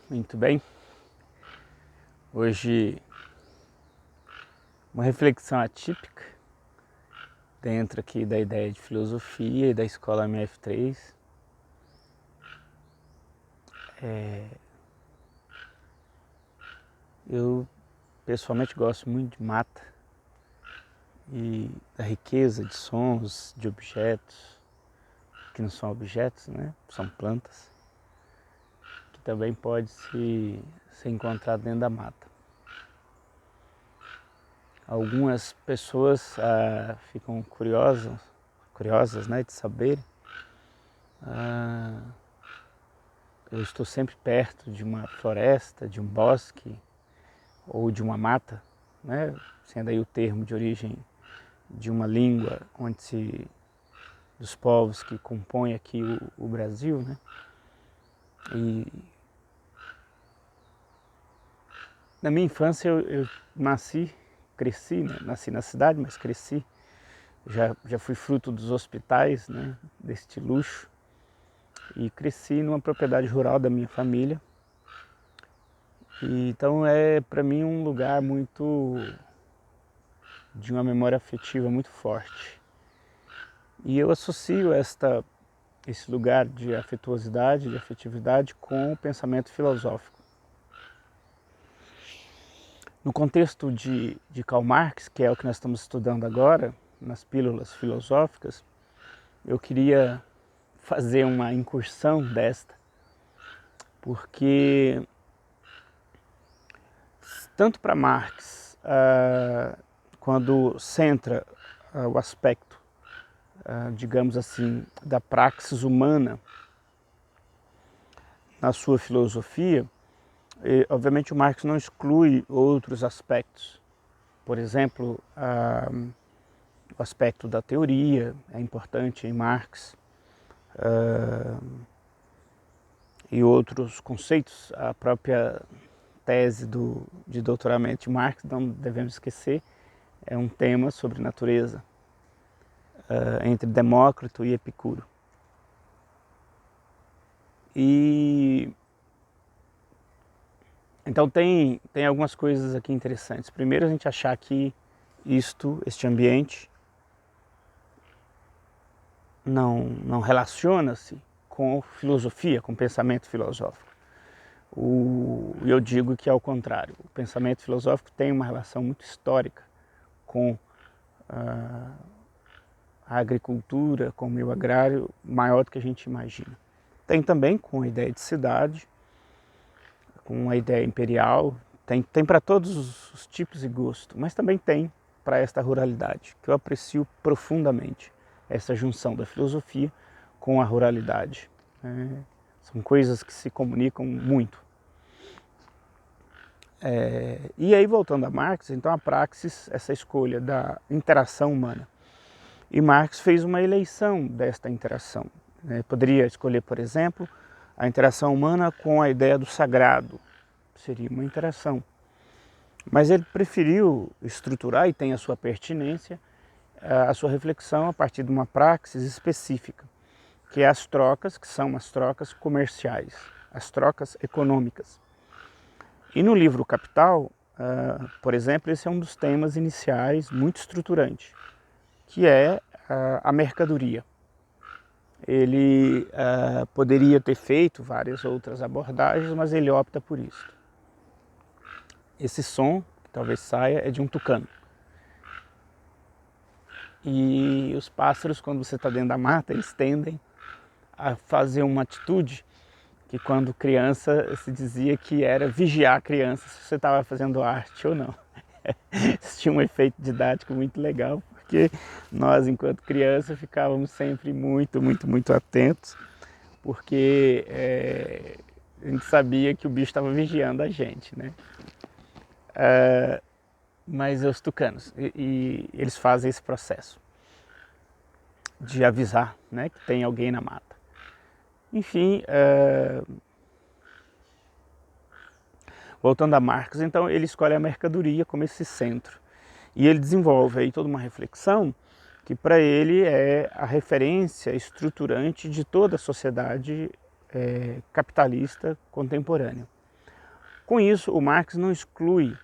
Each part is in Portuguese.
Muito bem. Hoje uma reflexão atípica dentro aqui da ideia de filosofia e da escola MF3. Eu pessoalmente gosto muito de mata e da riqueza de sons, de objetos, que não são objetos, né? São plantas, que também pode ser encontrado dentro da mata. Algumas pessoas ficam curiosas, né, de saber. Eu estou sempre perto de uma floresta, de um bosque ou de uma mata, né, sendo aí o termo de origem de uma língua dos povos que compõem aqui o Brasil, né? E na minha infância eu cresci, né? Nasci na cidade, mas cresci. Já fui fruto dos hospitais, né? Deste luxo. E cresci numa propriedade rural da minha família. E, então é para mim um lugar de uma memória afetiva muito forte. E eu associo esse lugar de afetuosidade, de afetividade com o pensamento filosófico. No contexto de Karl Marx, que é o que nós estamos estudando agora, nas pílulas filosóficas, eu queria fazer uma incursão desta, porque tanto para Marx, quando centra o aspecto, digamos assim, da praxis humana na sua filosofia, obviamente o Marx não exclui outros aspectos. Por exemplo, o aspecto da teoria é importante em Marx, e outros conceitos. A própria tese de doutoramento de Marx, não devemos esquecer, é um tema sobre natureza, entre Demócrito e Epicuro. E então tem algumas coisas aqui interessantes. Primeiro, a gente achar que este ambiente não relaciona-se com filosofia, com pensamento filosófico. Eu digo que é o contrário. O pensamento filosófico tem uma relação muito histórica com a agricultura, com o meio agrário, maior do que a gente imagina. Tem também com a ideia de cidade, com a ideia imperial, tem para todos os tipos e gostos, mas também tem para esta ruralidade, que eu aprecio profundamente, essa junção da filosofia com a ruralidade. São coisas que se comunicam muito. E aí, voltando a Marx, então a praxis, essa escolha da interação humana. E Marx fez uma eleição desta interação. Poderia escolher, por exemplo, a interação humana com a ideia do sagrado. Seria uma interação. Mas ele preferiu estruturar, e tem a sua pertinência, a sua reflexão a partir de uma praxis específica, que é as trocas, que são as trocas comerciais, as trocas econômicas. E no livro Capital, por exemplo, esse é um dos temas iniciais muito estruturante, que é a mercadoria. Ele poderia ter feito várias outras abordagens, mas ele opta por isso. Esse som, que talvez saia, é de um tucano. E os pássaros, quando você está dentro da mata, eles tendem a fazer uma atitude que quando criança se dizia que era vigiar a criança se você estava fazendo arte ou não. Isso tinha um efeito didático muito legal, porque nós, enquanto criança, ficávamos sempre muito atentos, porque a gente sabia que o bicho estava vigiando a gente, né? Mas os tucanos, e eles fazem esse processo de avisar, né, que tem alguém na mata. Enfim, voltando a Marx, então ele escolhe a mercadoria como esse centro. E ele desenvolve aí toda uma reflexão que para ele é a referência estruturante de toda a sociedade capitalista contemporânea. Com isso, o Marx não exclui,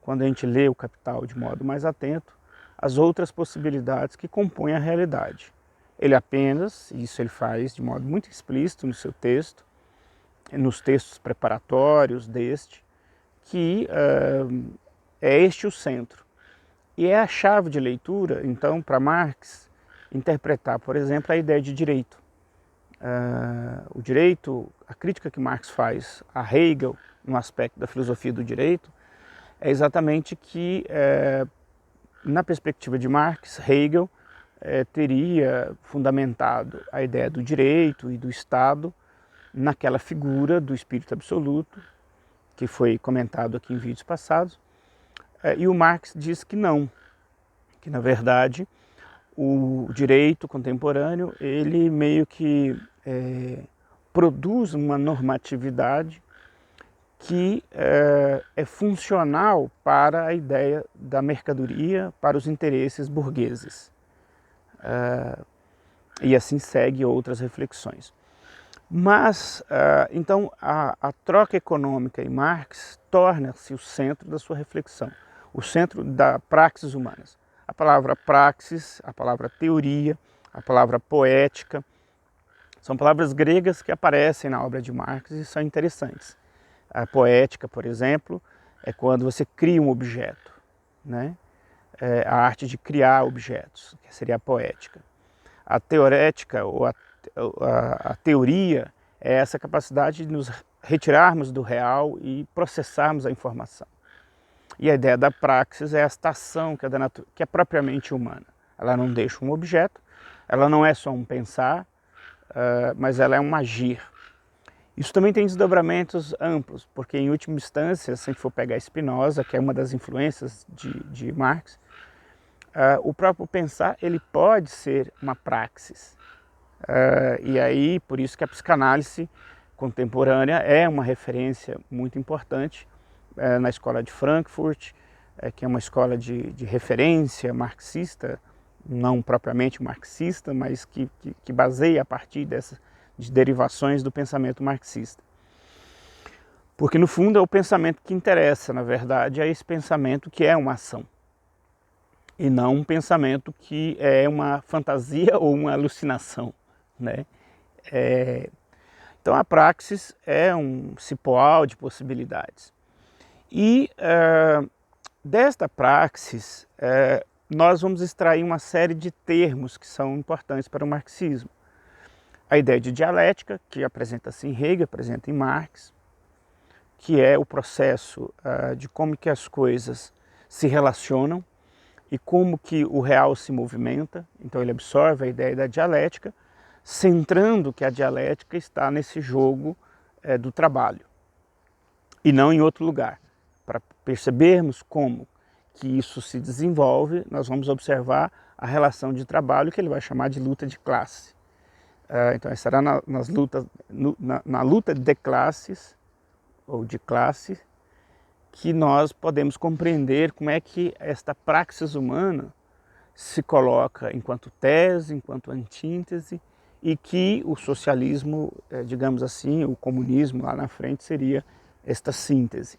quando a gente lê o Capital de modo mais atento, as outras possibilidades que compõem a realidade. Ele apenas, isso ele faz de modo muito explícito no seu texto, nos textos preparatórios deste, que é este o centro. E é a chave de leitura, então, para Marx interpretar, por exemplo, a ideia de direito. O direito, a crítica que Marx faz a Hegel, no aspecto da filosofia do direito, é exatamente que, na perspectiva de Marx, Hegel teria fundamentado a ideia do direito e do Estado naquela figura do espírito absoluto, que foi comentado aqui em vídeos passados, e o Marx diz que não, que na verdade o direito contemporâneo ele meio que produz uma normatividade que é funcional para a ideia da mercadoria, para os interesses burgueses. E assim segue outras reflexões. Mas, então, a troca econômica em Marx torna-se o centro da sua reflexão, o centro da praxis humanas. A palavra praxis, a palavra teoria, a palavra poética, são palavras gregas que aparecem na obra de Marx e são interessantes. A poética, por exemplo, é quando você cria um objeto, né? A arte de criar objetos, que seria a poética. A teorética, ou a teoria, é essa capacidade de nos retirarmos do real e processarmos a informação. E a ideia da praxis é esta ação que é propriamente humana. Ela não deixa um objeto, ela não é só um pensar, mas ela é um agir. Isso também tem desdobramentos amplos, porque em última instância, se a gente for pegar Spinoza, que é uma das influências de Marx, o próprio pensar ele pode ser uma praxis. E aí, por isso que a psicanálise contemporânea é uma referência muito importante na escola de Frankfurt, que é uma escola de referência marxista, não propriamente marxista, mas que baseia a partir de derivações do pensamento marxista. Porque no fundo é o pensamento que interessa, na verdade, é esse pensamento que é uma ação. E não um pensamento que é uma fantasia ou uma alucinação, né? Então a praxis é um cipoal de possibilidades. E desta praxis nós vamos extrair uma série de termos que são importantes para o marxismo. A ideia de dialética, que apresenta-se em Hegel, apresenta em Marx, que é o processo de como que as coisas se relacionam e como que o real se movimenta. Então ele absorve a ideia da dialética, centrando que a dialética está nesse jogo do trabalho e não em outro lugar. Para percebermos como que isso se desenvolve, nós vamos observar a relação de trabalho que ele vai chamar de luta de classe. Então será na luta de classes, ou de classe, que nós podemos compreender como é que esta praxis humana se coloca enquanto tese, enquanto antíntese, e que o socialismo, digamos assim, o comunismo lá na frente seria esta síntese.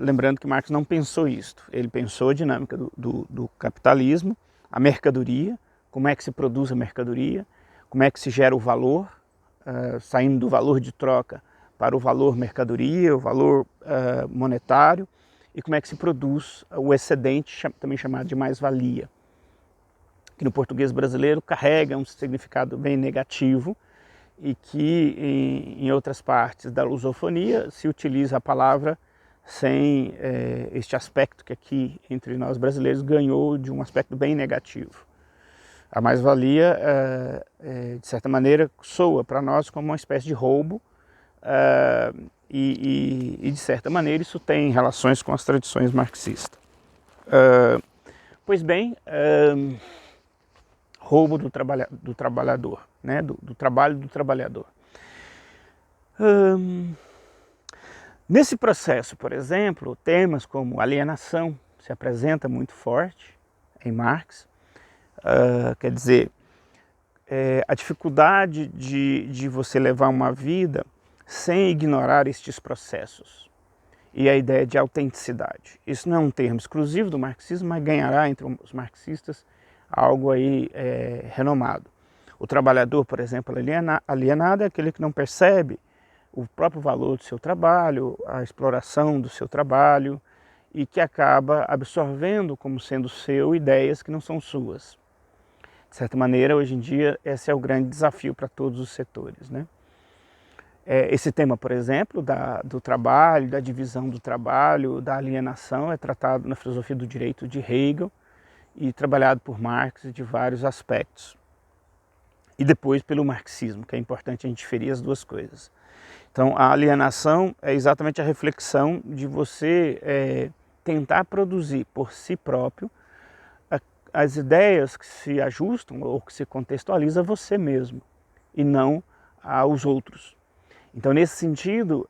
Lembrando que Marx não pensou isto, ele pensou a dinâmica do capitalismo, a mercadoria, como é que se produz a mercadoria, como é que se gera o valor, saindo do valor de troca para o valor mercadoria, o valor monetário, e como é que se produz o excedente, também chamado de mais-valia, que no português brasileiro carrega um significado bem negativo e que em outras partes da lusofonia se utiliza a palavra sem este aspecto que aqui entre nós brasileiros ganhou de um aspecto bem negativo. A mais-valia, de certa maneira, soa para nós como uma espécie de roubo e, de certa maneira, isso tem relações com as tradições marxistas. Pois bem, roubo do trabalhador, né? do trabalho do trabalhador. Nesse processo, por exemplo, temas como alienação se apresenta muito forte em Marx. Quer dizer, a dificuldade de você levar uma vida sem ignorar estes processos. E a ideia de autenticidade. Isso não é um termo exclusivo do marxismo, mas ganhará entre os marxistas algo aí renomado. O trabalhador, por exemplo, alienado é aquele que não percebe o próprio valor do seu trabalho, a exploração do seu trabalho, e que acaba absorvendo como sendo seu ideias que não são suas. De certa maneira, hoje em dia, esse é o grande desafio para todos os setores, né? Esse tema, por exemplo, do trabalho, da divisão do trabalho, da alienação, é tratado na filosofia do direito de Hegel e trabalhado por Marx de vários aspectos. E depois pelo marxismo, que é importante a gente diferir as duas coisas. Então, a alienação é exatamente a reflexão de você tentar produzir por si próprio as ideias que se ajustam ou que se contextualiza a você mesmo e não aos outros. Então, nesse sentido,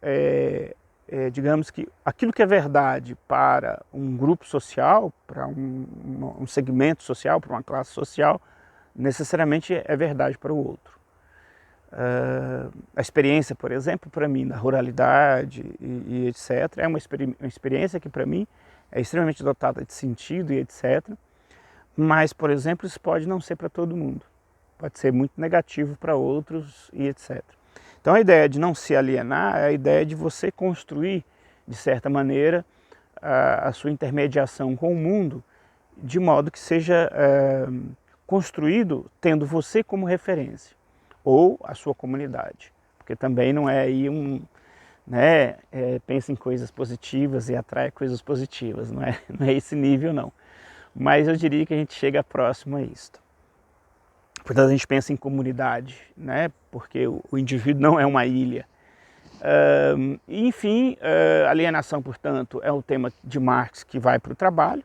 digamos que aquilo que é verdade para um grupo social, para um segmento social, para uma classe social, necessariamente é verdade para o outro. A experiência, por exemplo, para mim, da ruralidade e etc., é uma experiência que para mim é extremamente dotada de sentido e etc., mas, por exemplo, isso pode não ser para todo mundo. Pode ser muito negativo para outros e etc. Então a ideia de não se alienar é a ideia de você construir, de certa maneira, a sua intermediação com o mundo, de modo que seja construído tendo você como referência, ou a sua comunidade. Porque também não é aí pensa em coisas positivas e atrai coisas positivas, não é esse nível não. Mas eu diria que a gente chega próximo a isto. Portanto, a gente pensa em comunidade, né? Porque o indivíduo não é uma ilha. Enfim, alienação, portanto, é um tema de Marx que vai para o trabalho,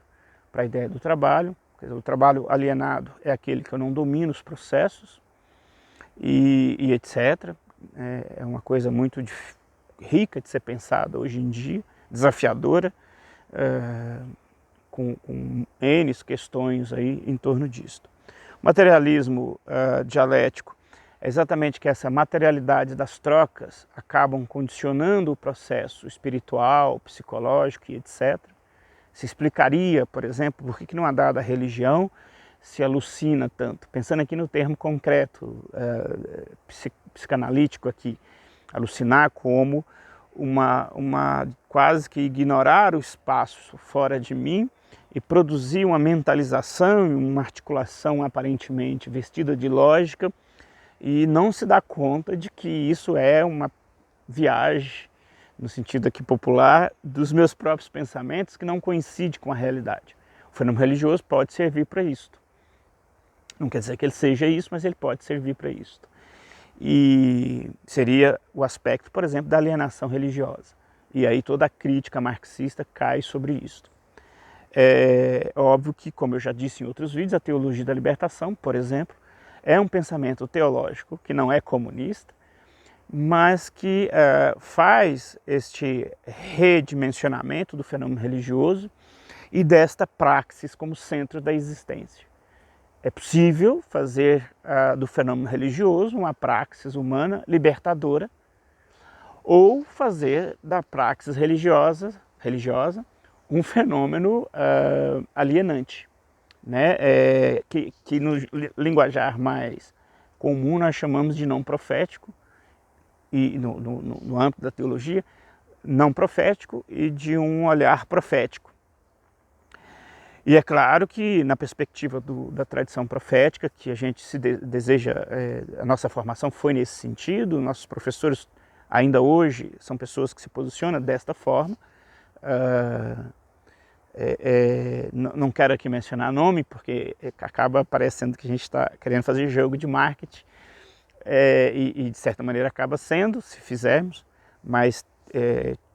para a ideia do trabalho. Quer dizer, o trabalho alienado é aquele que eu não domino os processos e etc. É uma coisa muito rica de ser pensada hoje em dia, desafiadora, com N questões aí em torno disso. O materialismo dialético é exatamente que essa materialidade das trocas acabam condicionando o processo espiritual, psicológico e etc. Se explicaria, por exemplo, por que numa dada religião se alucina tanto. Pensando aqui no termo concreto, psicanalítico aqui, alucinar como quase que ignorar o espaço fora de mim e produzir uma mentalização, uma articulação aparentemente vestida de lógica e não se dá conta de que isso é uma viagem, no sentido aqui popular, dos meus próprios pensamentos que não coincide com a realidade. O fenômeno religioso pode servir para isto. Não quer dizer que ele seja isso, mas ele pode servir para isto. E seria o aspecto, por exemplo, da alienação religiosa. E aí toda a crítica marxista cai sobre isto. É óbvio que, como eu já disse em outros vídeos, a teologia da libertação, por exemplo, é um pensamento teológico que não é comunista, mas que faz este redimensionamento do fenômeno religioso e desta praxis como centro da existência. É possível fazer do fenômeno religioso uma praxis humana libertadora ou fazer da praxis religiosa um fenômeno alienante, né? Que no linguajar mais comum nós chamamos de não profético, e no âmbito da teologia, não profético e de um olhar profético. E é claro que na perspectiva da tradição profética, que a gente deseja, a nossa formação foi nesse sentido, nossos professores ainda hoje são pessoas que se posicionam desta forma. Não quero aqui mencionar nome, porque acaba parecendo que a gente está querendo fazer jogo de marketing, e de certa maneira acaba sendo, se fizermos, mas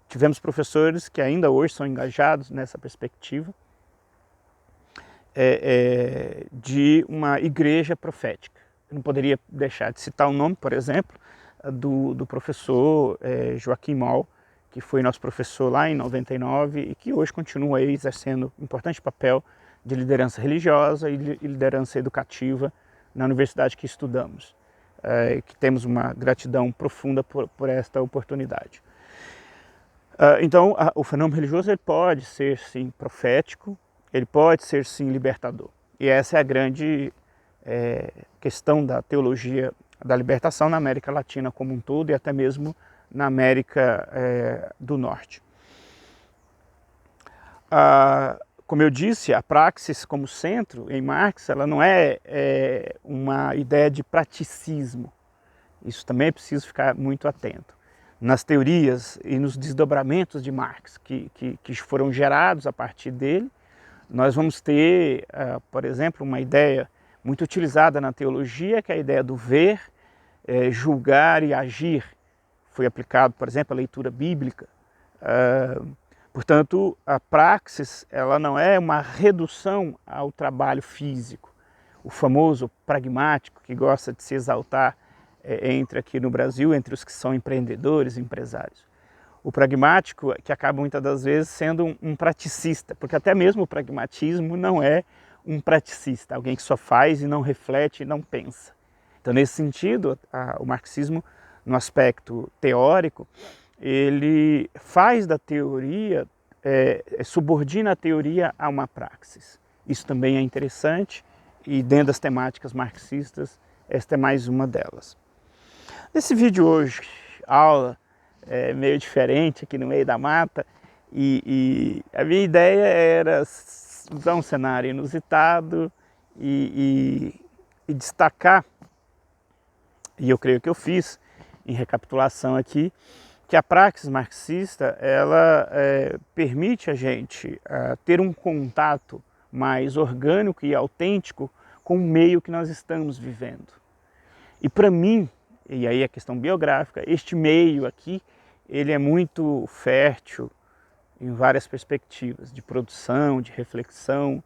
tivemos professores que ainda hoje são engajados nessa perspectiva de uma igreja profética. Eu não poderia deixar de citar o nome, por exemplo, do professor Joaquim Moll, que foi nosso professor lá em 99 e que hoje continua aí exercendo um importante papel de liderança religiosa e liderança educativa na universidade que estudamos. que temos uma gratidão profunda por esta oportunidade. Então, o fenômeno religioso ele pode ser sim profético, ele pode ser sim libertador. E essa é a grande questão da teologia da libertação na América Latina como um todo e até mesmo na América do Norte. Como eu disse, a praxis como centro em Marx, ela não é uma ideia de praticismo. Isso também é preciso ficar muito atento. Nas teorias e nos desdobramentos de Marx que foram gerados a partir dele, nós vamos ter, por exemplo, uma ideia muito utilizada na teologia, que é a ideia do ver, julgar e agir. Foi aplicado, por exemplo, à leitura bíblica. Portanto, a praxis ela não é uma redução ao trabalho físico. O famoso pragmático, que gosta de se exaltar entre aqui no Brasil, entre os que são empreendedores, empresários. O pragmático que acaba muitas das vezes sendo um praticista, porque até mesmo o pragmatismo não é um praticista, alguém que só faz e não reflete e não pensa. Então, nesse sentido, o marxismo, no aspecto teórico, ele faz da teoria, subordina a teoria a uma praxis. Isso também é interessante e dentro das temáticas marxistas, esta é mais uma delas. Nesse vídeo hoje, aula meio diferente aqui no meio da mata, e a minha ideia era usar um cenário inusitado e destacar, e eu creio que eu fiz em recapitulação aqui, que a praxis marxista ela permite a gente ter um contato mais orgânico e autêntico com o meio que nós estamos vivendo. E para mim, e aí a questão biográfica, este meio aqui, ele é muito fértil em várias perspectivas, de produção, de reflexão.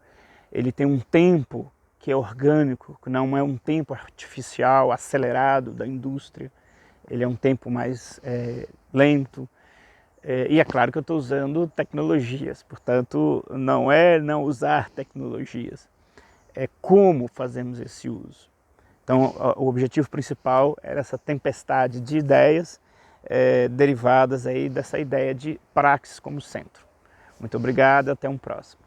Ele tem um tempo que é orgânico, que não é um tempo artificial, acelerado da indústria. Ele é um tempo mais lento. E é claro que eu estou usando tecnologias, portanto, não é não usar tecnologias, é como fazemos esse uso. Então, o objetivo principal era essa tempestade de ideias derivadas aí dessa ideia de praxis como centro. Muito obrigado, até um próximo.